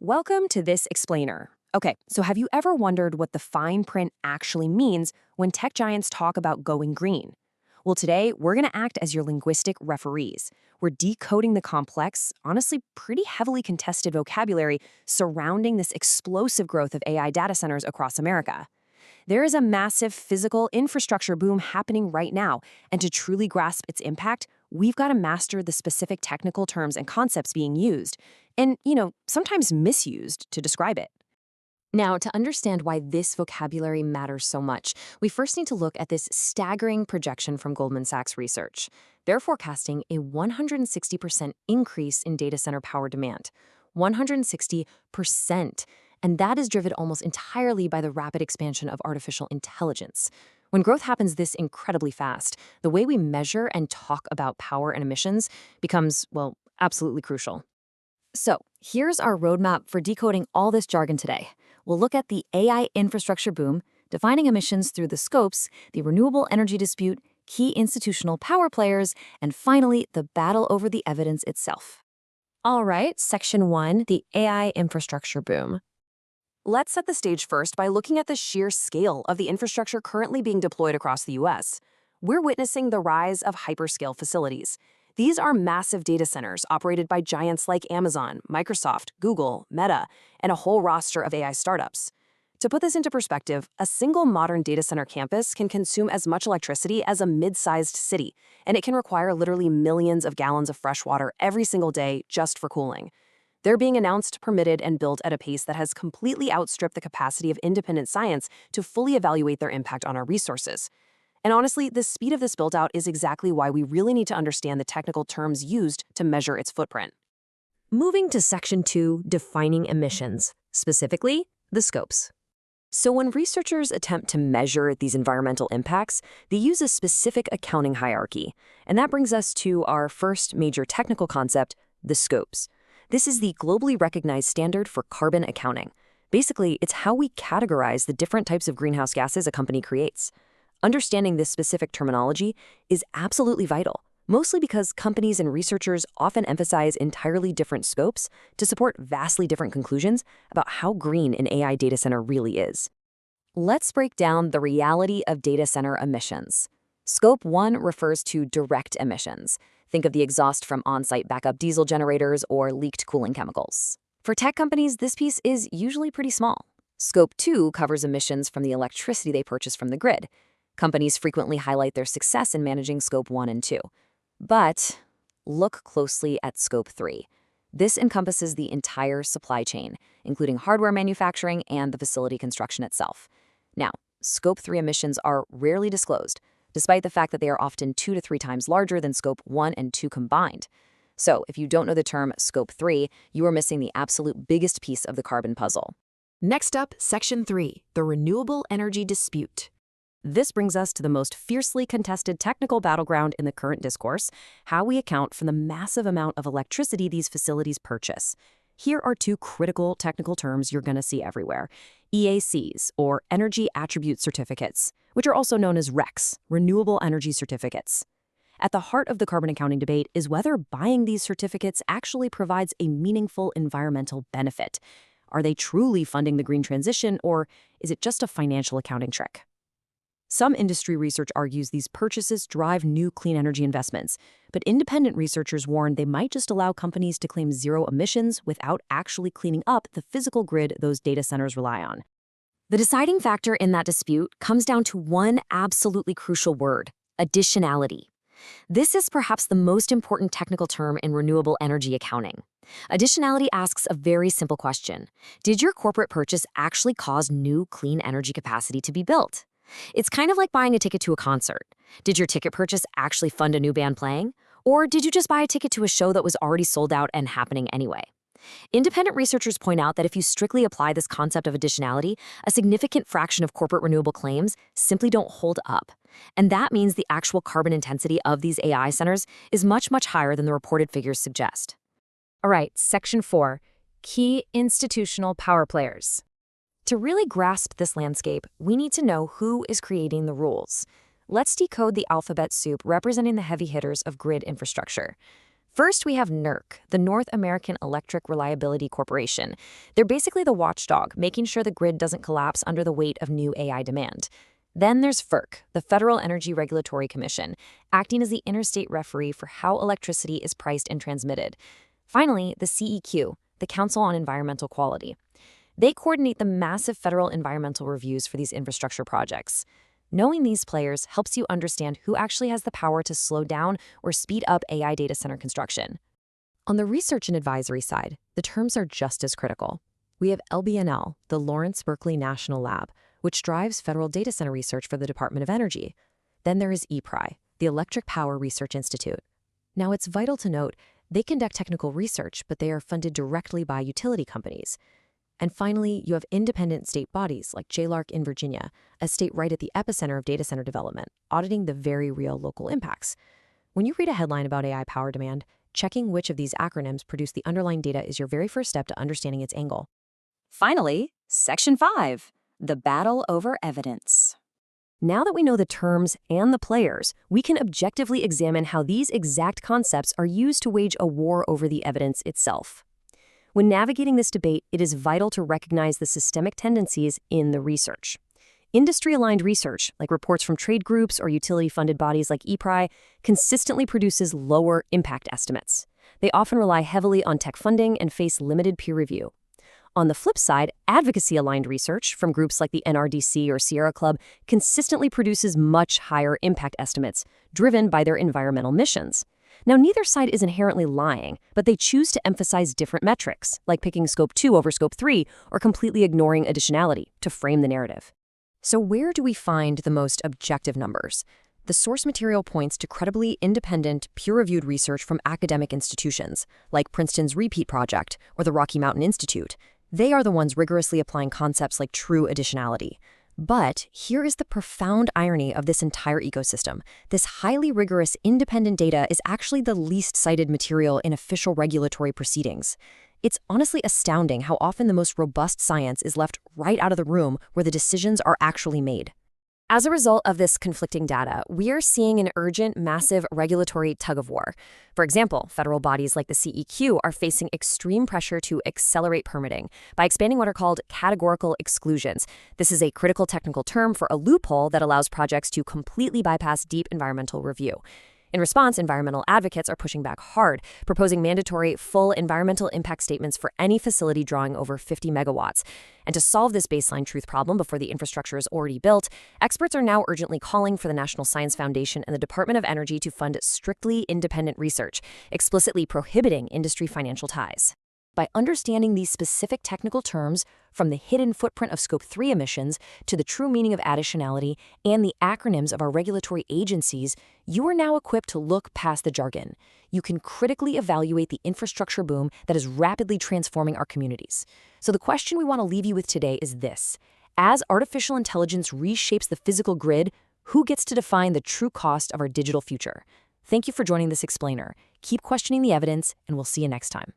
Welcome to this explainer. Okay, so have you ever wondered what the fine print actually means when tech giants talk about going green? Well, today we're going to act as your linguistic referees. We're decoding the complex, honestly pretty heavily contested vocabulary surrounding this explosive growth of AI data centers across America. There is a massive physical infrastructure boom happening right now, and to truly grasp its impact, we've got to master the specific technical terms and concepts being used, and, sometimes misused to describe it. Now, to understand why this vocabulary matters so much, we first need to look at this staggering projection from Goldman Sachs Research. They're forecasting a 160% increase in data center power demand. 160%. And that is driven almost entirely by the rapid expansion of artificial intelligence. When growth happens this incredibly fast, the way we measure and talk about power and emissions becomes, well, absolutely crucial. So, here's our roadmap for decoding all this jargon today. We'll look at the AI infrastructure boom, defining emissions through the scopes, the renewable energy dispute, key institutional power players, and finally, the battle over the evidence itself. All right, Section 1, the AI infrastructure boom. Let's set the stage first by looking at the sheer scale of the infrastructure currently being deployed across the U.S. We're witnessing the rise of hyperscale facilities. These are massive data centers operated by giants like Amazon, Microsoft, Google, Meta, and a whole roster of AI startups. To put this into perspective, a single modern data center campus can consume as much electricity as a mid-sized city, and it can require literally millions of gallons of fresh water every single day just for cooling. They're being announced, permitted, and built at a pace that has completely outstripped the capacity of independent science to fully evaluate their impact on our resources. And honestly, the speed of this build-out is exactly why we really need to understand the technical terms used to measure its footprint. Moving to Section 2, defining emissions, specifically the scopes. So when researchers attempt to measure these environmental impacts, they use a specific accounting hierarchy. And that brings us to our first major technical concept, the scopes. This is the globally recognized standard for carbon accounting. Basically, it's how we categorize the different types of greenhouse gases a company creates. Understanding this specific terminology is absolutely vital, mostly because companies and researchers often emphasize entirely different scopes to support vastly different conclusions about how green an AI data center really is. Let's break down the reality of data center emissions. Scope 1 refers to direct emissions. Think of the exhaust from on-site backup diesel generators or leaked cooling chemicals. For tech companies, this piece is usually pretty small. Scope 2 covers emissions from the electricity they purchase from the grid. Companies frequently highlight their success in managing Scope 1 and 2. But look closely at Scope 3. This encompasses the entire supply chain, including hardware manufacturing and the facility construction itself. Now, Scope 3 emissions are rarely disclosed, despite the fact that they are often 2 to 3 times larger than Scope 1 and 2 combined. So, if you don't know the term Scope 3, you are missing the absolute biggest piece of the carbon puzzle. Next up, Section 3, the renewable energy dispute. This brings us to the most fiercely contested technical battleground in the current discourse, how we account for the massive amount of electricity these facilities purchase. Here are two critical technical terms you're going to see everywhere: EACs, or Energy Attribute Certificates, which are also known as RECs, Renewable Energy Certificates. At the heart of the carbon accounting debate is whether buying these certificates actually provides a meaningful environmental benefit. Are they truly funding the green transition, or is it just a financial accounting trick? Some industry research argues these purchases drive new clean energy investments, but independent researchers warn they might just allow companies to claim zero emissions without actually cleaning up the physical grid those data centers rely on. The deciding factor in that dispute comes down to one absolutely crucial word: additionality. This is perhaps the most important technical term in renewable energy accounting. Additionality asks a very simple question: did your corporate purchase actually cause new clean energy capacity to be built? It's kind of like buying a ticket to a concert. Did your ticket purchase actually fund a new band playing? Or did you just buy a ticket to a show that was already sold out and happening anyway? Independent researchers point out that if you strictly apply this concept of additionality, a significant fraction of corporate renewable claims simply don't hold up. And that means the actual carbon intensity of these AI centers is much, much higher than the reported figures suggest. All right, Section 4, key institutional power players. To really grasp this landscape, we need to know who is creating the rules. Let's decode the alphabet soup representing the heavy hitters of grid infrastructure. First, we have NERC, the North American Electric Reliability Corporation. They're basically the watchdog, making sure the grid doesn't collapse under the weight of new AI demand. Then there's FERC, the Federal Energy Regulatory Commission, acting as the interstate referee for how electricity is priced and transmitted. Finally, the CEQ, the Council on Environmental Quality. They coordinate the massive federal environmental reviews for these infrastructure projects. Knowing these players helps you understand who actually has the power to slow down or speed up AI data center construction. On the research and advisory side, the terms are just as critical. We have LBNL, the Lawrence Berkeley National Lab, which drives federal data center research for the Department of Energy. Then there is EPRI, the Electric Power Research Institute. Now, it's vital to note they conduct technical research, but they are funded directly by utility companies. And finally, you have independent state bodies like JLARC in Virginia, a state right at the epicenter of data center development, auditing the very real local impacts. When you read a headline about AI power demand, checking which of these acronyms produce the underlying data is your very first step to understanding its angle. Finally, Section 5, the battle over evidence. Now that we know the terms and the players, we can objectively examine how these exact concepts are used to wage a war over the evidence itself. When navigating this debate, it is vital to recognize the systemic tendencies in the research. Industry-aligned research, like reports from trade groups or utility-funded bodies like EPRI, consistently produces lower impact estimates. They often rely heavily on tech funding and face limited peer review. On the flip side, advocacy-aligned research from groups like the NRDC or Sierra Club consistently produces much higher impact estimates, driven by their environmental missions. Now, neither side is inherently lying, but they choose to emphasize different metrics, like picking Scope 2 over Scope 3 or completely ignoring additionality to frame the narrative. So where do we find the most objective numbers? The source material points to credibly independent, peer-reviewed research from academic institutions, like Princeton's REPEAT Project or the Rocky Mountain Institute. They are the ones rigorously applying concepts like true additionality. But here is the profound irony of this entire ecosystem. This highly rigorous independent data is actually the least cited material in official regulatory proceedings. It's honestly astounding how often the most robust science is left right out of the room where the decisions are actually made. As a result of this conflicting data, we are seeing an urgent, massive regulatory tug-of-war. For example, federal bodies like the CEQ are facing extreme pressure to accelerate permitting by expanding what are called categorical exclusions. This is a critical technical term for a loophole that allows projects to completely bypass deep environmental review. In response, environmental advocates are pushing back hard, proposing mandatory full environmental impact statements for any facility drawing over 50 megawatts. And to solve this baseline truth problem before the infrastructure is already built, experts are now urgently calling for the National Science Foundation and the Department of Energy to fund strictly independent research, explicitly prohibiting industry financial ties. By understanding these specific technical terms, from the hidden footprint of Scope 3 emissions to the true meaning of additionality and the acronyms of our regulatory agencies, you are now equipped to look past the jargon. You can critically evaluate the infrastructure boom that is rapidly transforming our communities. So the question we want to leave you with today is this. As artificial intelligence reshapes the physical grid, who gets to define the true cost of our digital future? Thank you for joining this explainer. Keep questioning the evidence, and we'll see you next time.